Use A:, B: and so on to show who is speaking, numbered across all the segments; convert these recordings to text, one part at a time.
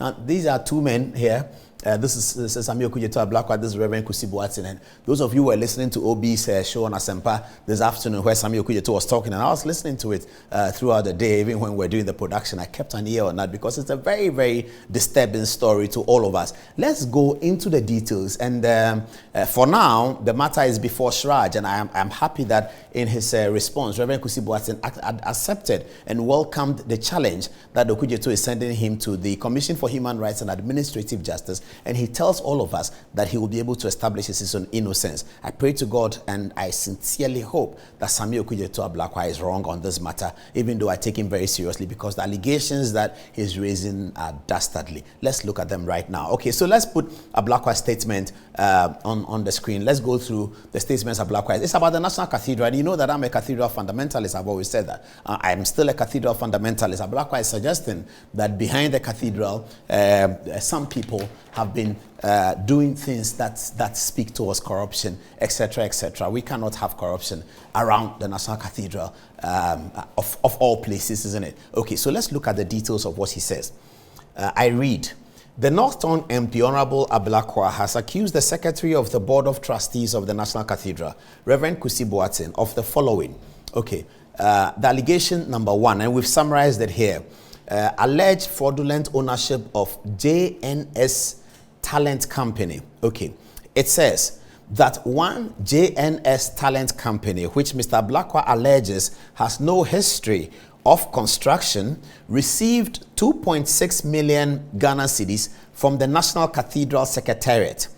A: Now, these are two men here. This is Samuel Kujeto Ablakwa, this is Reverend Kusi Boateng. And those of you who were listening to OB's show on Asempa this afternoon where Samuel Kujeto was talking, and I was listening to it throughout the day, even when we were doing the production, I kept an ear on that because it's a very, very disturbing story to all of us. Let's go into the details. And for now, the matter is before CHRAJ, and I'm happy that in his response, Reverend Kusi Boateng accepted and welcomed the challenge that Kujeto is sending him to the Commission for Human Rights and Administrative Justice. And he tells all of us that he will be able to establish his own innocence. I pray to God and I sincerely hope that Samuel Kujeto Ablakwa is wrong on this matter, even though I take him very seriously because the allegations that he's raising are dastardly. Let's look at them right now. Okay, so let's put Ablakwa's statement on the screen. Let's go through the statements Ablakwa. It's about the National Cathedral. And you know that I'm a cathedral fundamentalist. I've always said that. I'm still a cathedral fundamentalist. Ablakwa is suggesting that behind the cathedral, some people have been doing things that speak towards corruption, etc., etc. We cannot have corruption around the National Cathedral of all places, isn't it? Okay, so let's look at the details of what he says. I read, the Northern MP, Honorable Ablakwa, has accused the Secretary of the Board of Trustees of the National Cathedral, Reverend Kusi Boateng, of the following. Okay, the allegation number one, and we've summarized it here. Alleged fraudulent ownership of JNS Talent Company. Okay, it says that one JNS Talent Company, which Mr. Ablakwa alleges has no history of construction, received 2.6 million Ghana cedis from the National Cathedral Secretariat.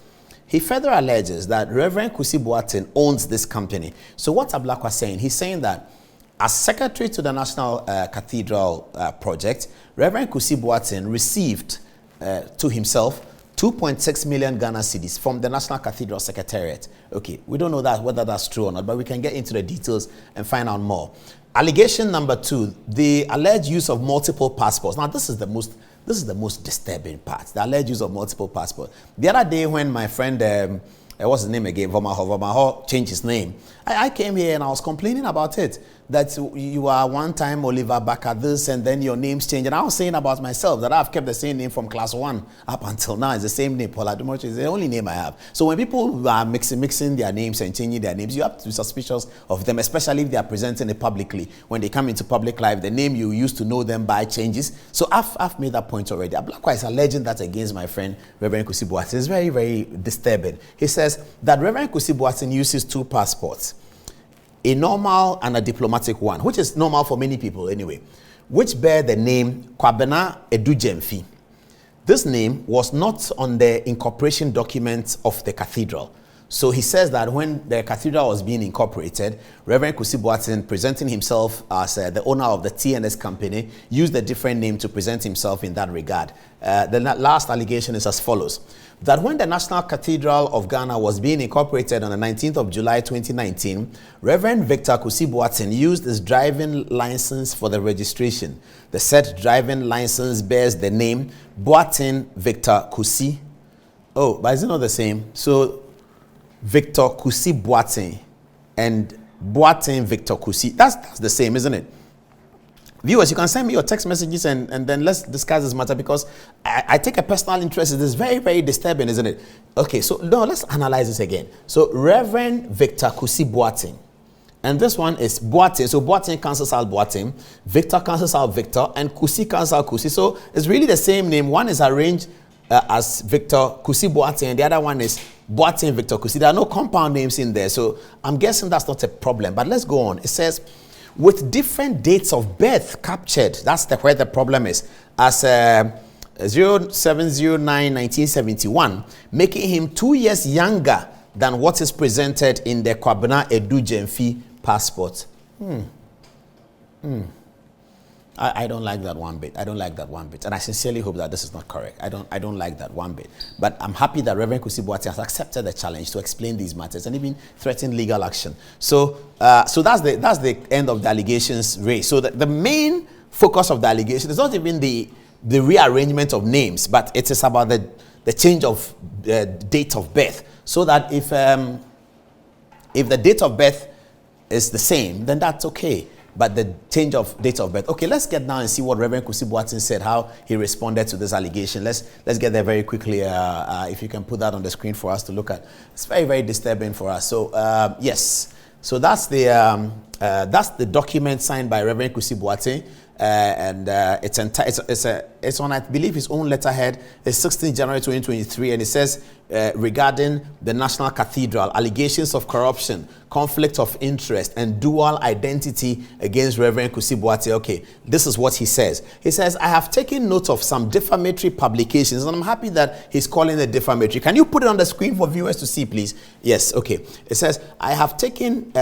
A: He further alleges that Reverend Kusi Boateng owns this company. So what's Ablakwa saying? He's saying that as secretary to the National Cathedral project, Reverend Kusi Boateng received to himself 2.6 million Ghana cedis from the National Cathedral Secretariat. Okay, we don't know whether that's true or not, but we can get into the details and find out more. Allegation number two, the alleged use of multiple passports. Now, this is the most disturbing part, the alleged use of multiple passports. The other day when my friend, what's his name again? Vomaho changed his name. I came here and I was complaining about it. That you are one time Oliver Baka this and then your names change. And I was saying about myself that I've kept the same name from class 1 up until now. It's the same name. Paul Adom-Otchere is the only name I have. So when people are mixing their names and changing their names, you have to be suspicious of them, especially if they are presenting it publicly. When they come into public life, the name you used to know them by changes. So I've made that point already. Ablakwa is alleging that against my friend Reverend Kusi Boateng. It's very, very disturbing. He says that Reverend Kusi Boateng uses 2 passports. A normal and a diplomatic one, which is normal for many people anyway, which bear the name Kwabena Edujemfi. This name was not on the incorporation documents of the cathedral. So he says that when the cathedral was being incorporated, Reverend Kusi Boateng, presenting himself as the owner of the TNS company, used a different name to present himself in that regard. The last allegation is as follows. That when the National Cathedral of Ghana was being incorporated on the 19th of July 2019, Reverend Victor Kusi Boateng used his driving license for the registration. The said driving license bears the name Boateng Victor Kusi. Oh, but is it not the same? So Victor Kusi Boateng and Boateng Victor Kusi, that's the same, isn't it? Viewers, you can send me your text messages and then let's discuss this matter because I take a personal interest in this. Very, very disturbing, isn't it? Okay, so no, let's analyze this again. So Reverend Victor Kusi Boateng, and this one is Boateng. So Boateng cancels out Boateng, Victor cancels out Victor, and Kusi cancels out Kusi. So it's really the same name. One is arranged as Victor Kusi Boateng, and the other one is Boateng Victor Kusi. There are no compound names in there, so I'm guessing that's not a problem. But let's go on. It says, with different dates of birth captured, that's where the problem is, as 0709-1971, making him 2 years younger than what is presented in the Kwabena Edujemfi passport. I don't like that one bit. I don't like that one bit. And I sincerely hope that this is not correct. I don't like that one bit. But I'm happy that Reverend Kusi Boateng has accepted the challenge to explain these matters and even threaten legal action. So that's the end of the allegations raised. So the main focus of the allegation is not even the rearrangement of names, but it is about the change of date of birth. So that if the date of birth is the same, then that's okay. but the change of date of birth. Okay, let's get down and see what Reverend Kusi Boateng said, how he responded to this allegation. Let's get there very quickly. If you can put that on the screen for us to look at. It's very, very disturbing for us. So yes, so that's the document signed by Reverend Kusi Boateng. And it's on, I believe, his own letterhead. It's 16 January 2023, and it says regarding the National Cathedral, allegations of corruption, conflict of interest, and dual identity against Reverend Kusi Boateng. Okay, this is what he says. He says, I have taken note of some defamatory publications, and I'm happy that he's calling it defamatory. Can you put it on the screen for viewers to see, please? Yes, okay. It says, I have taken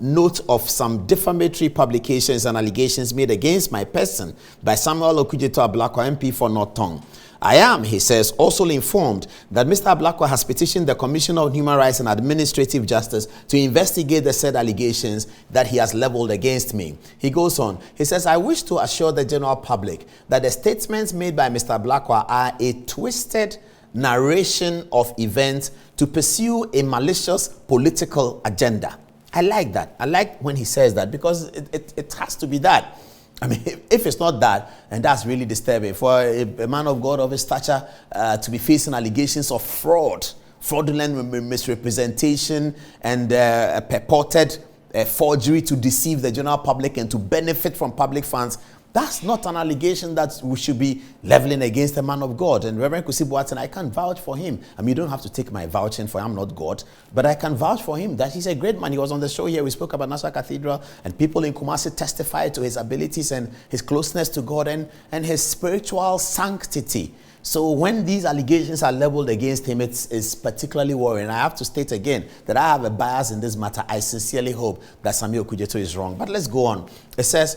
A: note of some defamatory publications and allegations made against my person by Samuel Okudzeto Ablakwa, MP for North Tongue. I am, he says, also informed that Mr. Ablakwa has petitioned the Commissioner of Human Rights and Administrative Justice to investigate the said allegations that he has leveled against me. He goes on. He says, I wish to assure the general public that the statements made by Mr. Ablakwa are a twisted narration of events to pursue a malicious political agenda. I like that. I like when he says that, because it has to be that. I mean, if it's not that, and that's really disturbing for a man of God of his stature to be facing allegations of fraudulent misrepresentation, and purported forgery to deceive the general public and to benefit from public funds. That's not an allegation that we should be leveling against a man of God. And Reverend Kusi Boateng, I can vouch for him. I mean, you don't have to take my vouching for him, I'm not God, but I can vouch for him that he's a great man. He was on the show here. We spoke about National Cathedral, and people in Kumasi testified to his abilities and his closeness to God and his spiritual sanctity. So when these allegations are leveled against him, it's particularly worrying. I have to state again that I have a bias in this matter. I sincerely hope that Samuel Okudzeto is wrong. But let's go on. It says,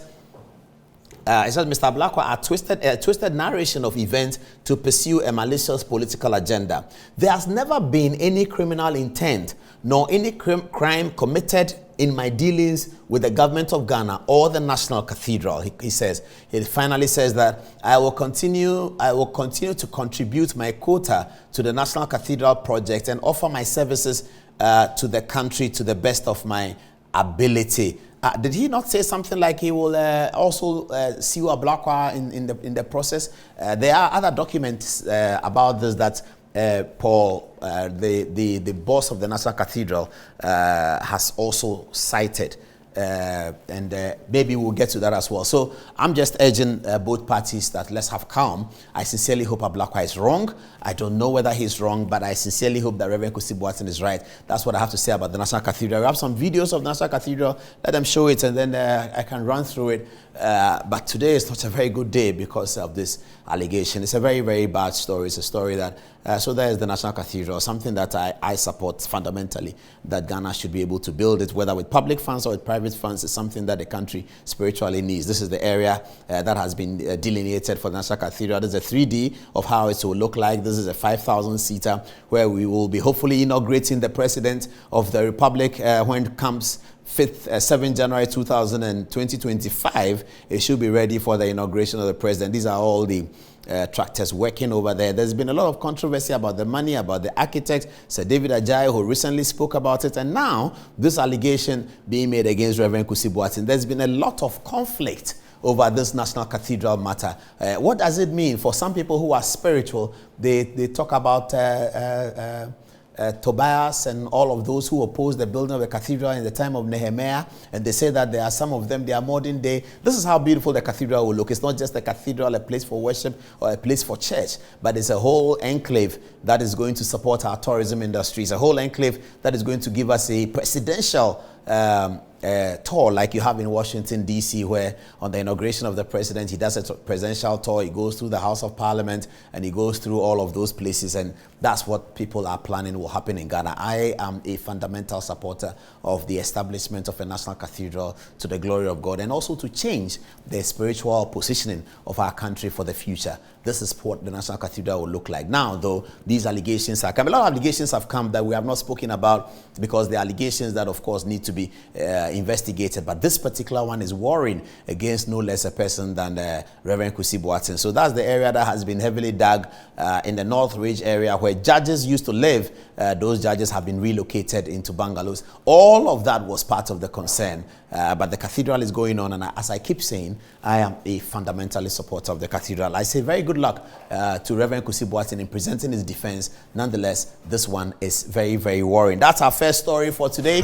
A: Mr. Ablakwa, a twisted narration of events to pursue a malicious political agenda. There has never been any criminal intent nor any crime committed in my dealings with the government of Ghana or the National Cathedral. He says. He finally says that I will continue to contribute my quota to the National Cathedral project and offer my services to the country to the best of my ability. Did he not say something like he will also sue Ablakwa in the process? There are other documents about this that Paul, the boss of the National Cathedral, has also cited. And maybe we'll get to that as well. So I'm just urging both parties that let's have calm. I sincerely hope Ablakwa is wrong. I don't know whether he's wrong, but I sincerely hope that Reverend Kusi Boateng is right. That's what I have to say about the National Cathedral. We have some videos of the National Cathedral. Let them show it, and then I can run through it. But today is not a very good day because of this allegation. It's a very, very bad story. It's a story that, so there is the National Cathedral, something that I support fundamentally, that Ghana should be able to build it, whether with public funds or with private funds. Is something that the country spiritually needs. This is the area that has been delineated for the National Cathedral. This is a 3D of how it will look like. This is a 5,000-seater where we will be hopefully inaugurating the President of the Republic when it comes 7 January 2025. It should be ready for the inauguration of the President. These are all the tractors working over there. There's been a lot of controversy about the money, about the architect, Sir David Ajayi, who recently spoke about it, and now this allegation being made against Reverend Kusi Boateng. There's been a lot of conflict over this National Cathedral matter. What does it mean? For some people who are spiritual, they talk about Tobias and all of those who opposed the building of the cathedral in the time of Nehemiah, and they say that there are some of them, they are modern day. This is how beautiful the cathedral will look. It's not just a cathedral, a place for worship or a place for church, but it's a whole enclave that is going to support our tourism industry. It's a whole enclave that is going to give us a presidential tour like you have in Washington, D.C., where on the inauguration of the president, he does a presidential tour. He goes through the House of Parliament and he goes through all of those places. And that's what people are planning will happen in Ghana. I am a fundamental supporter of the establishment of a national cathedral to the glory of God, and also to change the spiritual positioning of our country for the future. this is what the National Cathedral will look like. Now, though, these allegations have come. A lot of allegations have come that we have not spoken about because the allegations that, of course, need to be investigated. But this particular one is warring against no less a person than Reverend Kusi Boateng. So that's the area that has been heavily dug in the North Ridge area where judges used to live. Those judges have been relocated into bungalows. All of that was part of the concern. But the cathedral is going on, and as I keep saying, I am a fundamentalist supporter of the cathedral. I say very good luck to Reverend Kusi Boateng in presenting his defense. Nonetheless, this one is very, very worrying. That's our first story for today.